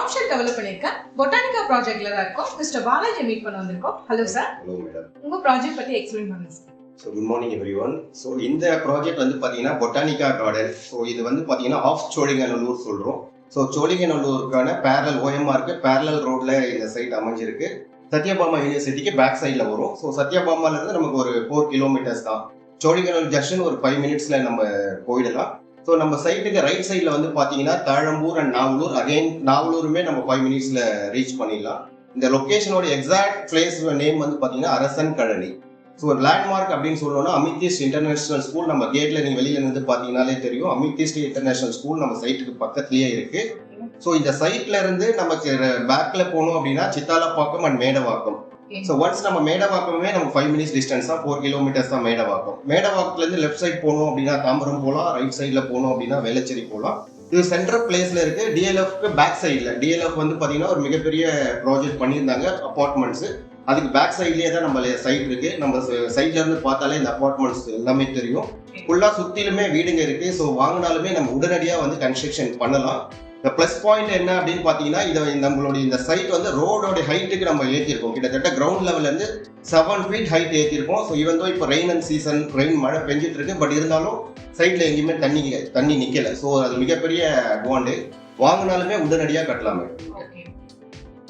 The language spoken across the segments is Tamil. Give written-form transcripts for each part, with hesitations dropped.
ப்ராப்ஷல் டெவலப் பண்ணிருக்க பொட்டானிக்கா ப்ராஜெக்ட்ல தான் இருக்கோம். மிஸ்டர் பாலாஜி மீட் பண்ண வந்திருக்கோம். Hello sir. Hello madam. உங்க ப்ராஜெக்ட் பத்தி எக்ஸ்பிளைன் பண்ணுங்க சார். Good morning everyone. இந்த ப்ராஜெக்ட் வந்து பாத்தீங்கன்னா பொட்டானிக்கா கார்டன். இது வந்து பாத்தீங்கன்னா ஆஃப் சோழிங்கநல்லூர் சொல்றோம். சோழிங்கநல்லூருக்கான பேரலல் ஓஎம்ஆருக்கு பேரலல் ரோட்ல இந்த சைட் அமைஞ்சிருக்கு. சத்யபாமா யூனிவர்சிட்டிக்கு பேக் சைட்ல வரும். சத்யபாமால இருந்து நமக்கு ஒரு 4 கிலோமீட்டர்ஸ் தான். சோழிங்கநல்லூர் ஜங்ஷன் ஒரு 5 மினிட்ஸ்ல நம்ம போயிடலாம். நம்ம சைட்டுக்கு ரைட் சைட்ல வந்து பாத்தீங்கன்னா தாழம்பூர் அண்ட் நாவலூர், அகைன் நாவலூருமே நம்ம 5 மினிட்ஸ்ல ரீச் பண்ணிடலாம். இந்த லொகேஷனோட எக்ஸாக்ட் பிளேஸ் நேம் வந்து பாத்தீங்கன்னா அரசன் கழனி. ஒரு லேண்ட்மார்க் அப்படின்னு சொல்லணும்னா அமித்திஸ்ட் இன்டர்நேஷனல் ஸ்கூல். நம்ம கேட்ல நீங்க வெளியில இருந்து பாத்தீங்கன்னாலே தெரியும், அமித்திஸ்ட் இன்டர்நேஷனல் ஸ்கூல் நம்ம சைட்டுக்கு பக்கத்துலயே இருக்கு. இந்த சைட்ல இருந்து நமக்கு பேக்ல போகணும் அப்படின்னா சித்தாலப்பாக்கம் அண்ட் மேடவாக்கம். ஒன்ஸ் நம்ம மேடவாக்கமே நமக்கு 5 மினிட்ஸ் டிஸ்டன்ஸ் தான், 4 கிலோமீட்டர்ஸ் தான் மேடவாக்கம். மேடவாக்கத்துல இருந்து லெஃப்ட் சைட் போகணும் அப்படின்னா தாம்பரம் போகலாம், ரைட் சைட்ல போகணும் அப்படின்னா வேளச்சேரி போகலாம். இது சென்ட்ரல் பிளேஸ்ல இருக்கு. டிஎல்எஃப்க்கு பேக் சைட்ல, டிஎல்எஃப் வந்து பாத்தீங்கன்னா ஒரு மிகப்பெரிய ப்ராஜெக்ட் பண்ணியிருந்தாங்க அபார்ட்மெண்ட்ஸ். அதுக்கு பேக் சைட்லயே தான் நம்ம சைட் இருக்கு. நம்ம சைட்ல இருந்து பார்த்தாலே இந்த அபார்ட்மெண்ட்ஸ் எல்லாமே தெரியும். ஃபுல்லா சுத்திலுமே வீடுங்க இருக்கு. வாங்கினாலுமே நம்ம உடனடியா வந்து கன்ஸ்ட்ரக்ஷன் பண்ணலாம். இந்த பிளஸ் பாயிண்ட் என்ன அப்படின்னு பாத்தீங்கன்னா, நம்மளுடைய இந்த சைட் வந்து ரோடோட ஹைட்டுக்கு நம்ம ஏற்றிருக்கோம். கிட்டத்தட்ட கிரவுண்ட் லெவல்ல இருந்து 7 feet ஹைட் ஏற்றிருக்கோம். இவன் தான் இப்போ ரெயின் அண்ட் சீசன், ரெயின் மழை பெஞ்சிட்டு இருக்கு. பட் இருந்தாலும் சைட்ல எங்கேயுமே தண்ணி நிக்கல. அது மிகப்பெரிய அட்வான்டேஜ். வாங்கினாலுமே உடனடியா கட்டலாமே.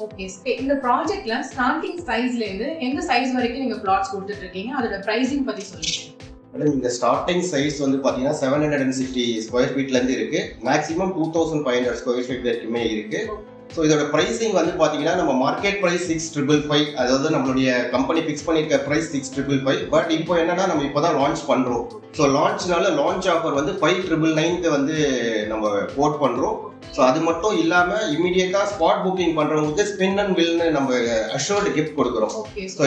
ஓகே, இந்த ப்ராஜெக்ட்ல ஸ்டார்டிங் சைஸ்ல இருந்து எந்த சைஸ் வரைக்கும் நீங்க பிளாட்ஸ் கொடுத்துட்டு இருக்கீங்க, அதோட பிரைசிங் பத்தி சொல்லுங்க. இந்த ஸ்டார்டிங் சைஸ் வந்து பாத்தீங்கன்னா 760 ஸ்கொயர் ஃபீட்ல இருந்து இருக்கு. மேக்ஸிமம் 2500 ஸ்கொயர் ஃபீட் வரைக்குமே இருக்கு. இதோட பிரைசிங் வந்து பாத்தீங்கன்னா நம்ம மார்க்கெட் பிரைஸ் 6,555, அதாவது நம்மளுடைய கம்பெனி பிக்ஸ் பண்ணிருக்க பிரைஸ் 6,555. பட் இப்போ என்னன்னா நம்ம இப்பதான் லான்ச் பண்றோம். லான்ச்னால லான்ச் ஆஃபர் வந்து 5,999 வந்து நம்ம கோட் பண்றோம். அது மட்டும் இல்லாம இமிடியேட்டா ஸ்பாட் புக்கிங் பண்றவங்களுக்கு ஸ்பின் அண்ட் வில்னு நம்ம அஷ்யூர்டு கிஃப்ட் கொடுக்குறோம்.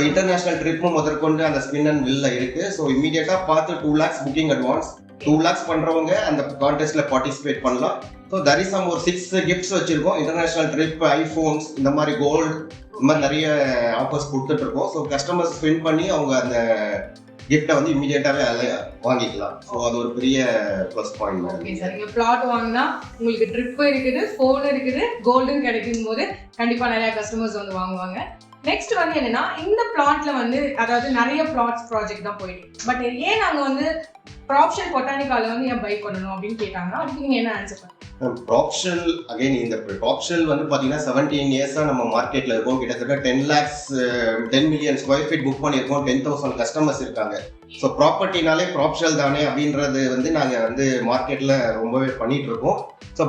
இன்டர்நேஷனல் ட்ரிப்பும் முதற்கொண்டு அந்த ஸ்பின் அண்ட் வில்ல இருக்கு. இமிடியேட்டா பார்த்து 2 lakhs புக்கிங் அட்வான்ஸ். 2 lakhs பண்றவங்க அந்த கான்டெஸ்ட்ல பார்ட்டிசிபேட் பண்ணலாம். there is some ஒரு 6 கிஃப்ட்ஸ் வச்சிருக்கோம். இன்டர்நேஷனல் ட்ரிப், ஐபோன்ஸ், இந்த மாதிரி கோல்டு, இந்த மாதிரி நிறைய ஆஃபர்ஸ் கொடுத்துட்டு இருக்கோம். கஸ்டமர்ஸ் ஸ்பெண்ட் பண்ணி அவங்க அந்த கிஃப்ட்டை வந்து இமிடியேட்டாவே வாங்கிக்கலாம். அது ஒரு பெரிய ப்ளஸ் பாயிண்ட். ஓகே சார், நீங்க பிளாட் வாங்கினா உங்களுக்கு ட்ரிப் இருக்குது, ஃபோன் இருக்குது, கோல்டும் கிடைக்கும் போது கண்டிப்பா நிறைய கஸ்டமர்ஸ் வந்து வாங்குவாங்க. நெக்ஸ்ட் வந்து என்னன்னா, இந்த பிளாட்ல வந்து அதாவது நிறைய பிளாட்ஸ் ப்ராஜெக்ட் தான் போயிட்டு, பட் ஏன் நாங்க வந்து ப்ராப்ஷல் பொட்டானிக்கால வந்து ஏன் பை பண்ணணும் அப்படின்னு கேட்டாங்கன்னா, அதுக்கு நீங்க என்ன ஆன்சர் பண்ணுங்க? ப்ராப்ஷல் அகைன் இந்த ப்ராப்ஷல் வந்து பாத்தீங்கன்னா 17 இயர்ஸா நம்ம மார்க்கெட்ல இருக்கோம். கிட்டத்தட்ட 10 மில்லியன் ஸ்கொயர் ஃபீட் புக் பண்ணியிருக்கோம். 10,000 கஸ்டமர்ஸ் இருக்காங்க. ப்ராப்பர்ட்டினாலே ப்ராப்ஷல் தானே அப்படின்றது வந்து நாங்க வந்து மார்க்கெட்ல ரொம்பவே பண்ணிட்டு இருக்கோம்.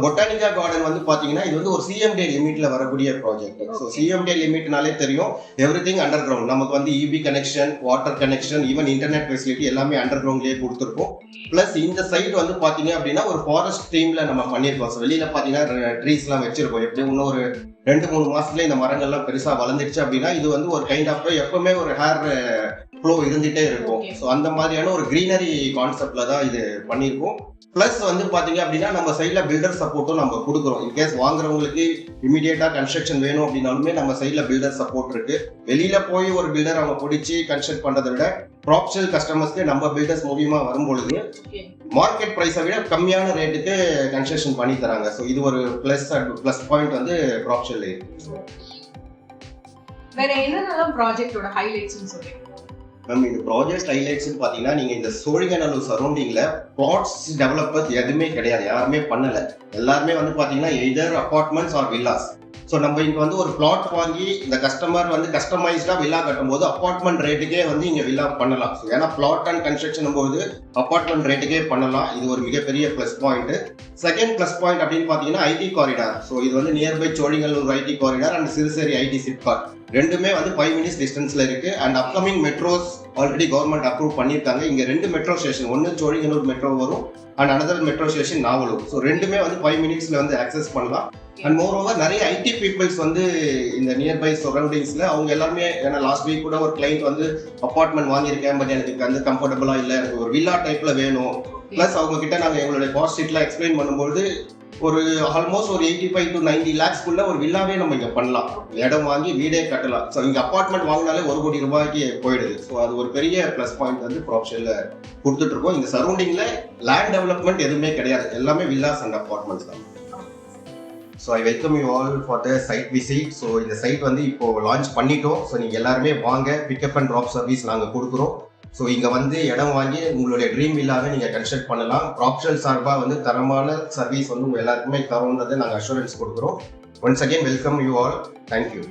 பொட்டானிக்கா கார்டன் வந்து பாத்தீங்கன்னா இது வந்து ஒரு சிஎம்டி லிமிட்ல வரக்கூடிய ப்ராஜெக்ட். சிஎம்டி லிமிட்னாலே தெரியும், எவ்ரிதிங் அண்டர் கிரவுண்ட். நமக்கு வந்து EB connection, water connection, even internet facility எல்லாமே அண்டர் கிரவுண்ட்லயே கொடுத்துருக்கோம். பிளஸ் இந்த சைட் வந்து பாத்தீங்க அப்படின்னா ஒரு ஃபாரஸ்ட் தீம்ல நம்ம பண்ணிருக்கோம். வெளியில பாத்தீங்கன்னா ட்ரீஸ் எல்லாம் வச்சிருக்கோம். எப்படி இன்னும் ஒரு 2-3 மாசத்துல இந்த மரங்கள்லாம் பெருசா வளர்ந்துருச்சு அப்படின்னா இது வந்து ஒரு கைண்ட் ஆஃப் எப்பவுமே ஒரு ஹேர் ஃப்ளோ இருந்துட்டே இருக்கும். அந்த மாதிரியான ஒரு கிரீனரி கான்செப்ட்ல தான் இது பண்ணியிருக்கோம். பிளஸ் வந்து பாத்தீங்க அப்படின்னா நம்ம சைட்ல பில்டர் சப்போர்ட்டும் நம்ம கொடுக்குறோம். இன்கேஸ் வாங்குறவங்களுக்கு இமிடியேட்டா கன்ஸ்ட்ரக்ஷன் வேணும் அப்படின்னாலுமே நம்ம சைட்ல பில்டர் சப்போர்ட் இருக்கு. வெளியில போய் ஒரு பில்டர் அவங்க பிடிச்சி கன்ஸ்ட்ரக்ட் பண்றதை விட ப்ராப்ஷல் கஸ்டமர்ஸ்க்கு நம்ம பில்டர்ஸ் மூலியமா வரும்பொழுது மார்க்கெட் பிரைஸை விட கம்மியான ரேட்டுக்கு கன்ஸ்ட்ரக்ஷன் பண்ணி தராங்க. இது ஒரு பிளஸ் பாயிண்ட் வந்து ப்ராப்ஷல் இருக்கு. வேற என்னென்னலாம் ப்ராஜெக்ட்டோட ஹைலைட்ஸ்னு சொல்றீங்க? இந்த ப்ராஜெக்ட் ஹைலைட்ஸ் பாத்தீங்கன்னா நீங்க இந்த சோழிங்கநல்லூர் சரௌண்டிங்ல பிளாட்ஸ் டெவலப்பர்ஸ் எதுவுமே கிடையாது, யாருமே பண்ணல. எல்லாருமே வந்து பாத்தீங்கன்னா எய்தர் அபார்ட்மெண்ட்ஸ் ஆர் வில்லாஸ். நம்ம இங்க வந்து ஒரு பிளாட் வாங்கி இந்த கஸ்டமர் வந்து கஸ்டமைஸ்டா வில்லா கட்டும் போது அபார்ட்மெண்ட் ரேட்டுக்கே வந்து இங்க வில்லா பண்ணலாம். ஏன்னா பிளாட் அண்ட் கன்ஸ்ட்ரக்ஷன் போது அபார்ட்மெண்ட் ரேட்டுக்கே பண்ணலாம். இது ஒரு மிகப்பெரிய plus point. Second plus point அப்படின்னு பாத்தீங்கன்னா ஐடி காரிடார். இது வந்து nearby Sholinganallur IT corridor and Siruseri IT SIPCOT ரெண்டுமே வந்து 5 மினிட்ஸ் டிஸ்டன்ஸ்ல இருக்கு. And upcoming metros already government approve பண்ணிருக்காங்க. இங்க 2 மெட்ரோ ஸ்டேஷன், ஒன்னு சோழிங்கநல்லூர் மெட்ரோ வரும் and another metro station Navalur. ரெண்டுமே வந்து 5 மினிட்ஸ்ல வந்து ஆக்சஸ் பண்ணலாம். அண்ட் மோர் ஓவர் நிறைய ஐடி பீப்புள்ஸ் வந்து இந்த நியர்பை சரௌண்டிங்ஸ்ல அவங்க எல்லாருமே, ஏன்னா லாஸ்ட் வீக் கூட ஒரு கிளைண்ட் வந்து அபார்ட்மெண்ட் வாங்கியிருக்கேன், பட் எனக்கு வந்து கம்ஃபர்டபுளா இல்லை, எனக்கு ஒரு வில்லா டைப்ல வேணும். பிளஸ் அவங்க கிட்ட நாங்க எங்களுடைய காஸ்ட் ஷீட்லாம் எக்ஸ்பிளைன் பண்ணும்போது ஒரு ஆல்மோஸ்ட் ஒரு 85 to 90 lakhs ஒரு வில்லாவே நம்ம இங்க பண்ணலாம். இடம் வாங்கி வீடே கட்டலாம். இங்க அபார்ட்மெண்ட் வாங்கினாலே 1 கோடி ரூபாய்க்கு போயிடுது. அது ஒரு பெரிய பிளஸ் பாயிண்ட் வந்து ப்ராப்ஷன்ல கொடுத்துட்டு இருக்கோம். இந்த சரௌண்டிங்ல லேண்ட் டெவலப்மெண்ட் எதுவுமே கிடையாது, எல்லாமே வில்லாஸ் அண்ட் அபார்ட்மெண்ட்ஸ் தான். So I welcome you all for the side visit. So இந்த சைட் வந்து இப்போ லான்ச் பண்ணிட்டோம். ஸோ நீங்கள் எல்லாருமே வாங்க, பிக்கப் அண்ட் ட்ராப் சர்வீஸ் நாங்கள் கொடுக்குறோம். ஸோ இங்கே வந்து இடம் வாங்கி உங்களுடைய ட்ரீம் வில்லாவே நீங்கள் கன்ஸ்ட்ரக்ட் பண்ணலாம். ப்ராப்ஷனல் சார்பாக வந்து தரமான சர்வீஸ் வந்து உங்கள் எல்லாருக்குமே தரோன்றதை நாங்கள் அஷூரன்ஸ் கொடுக்குறோம். Once again welcome you all. Thank you.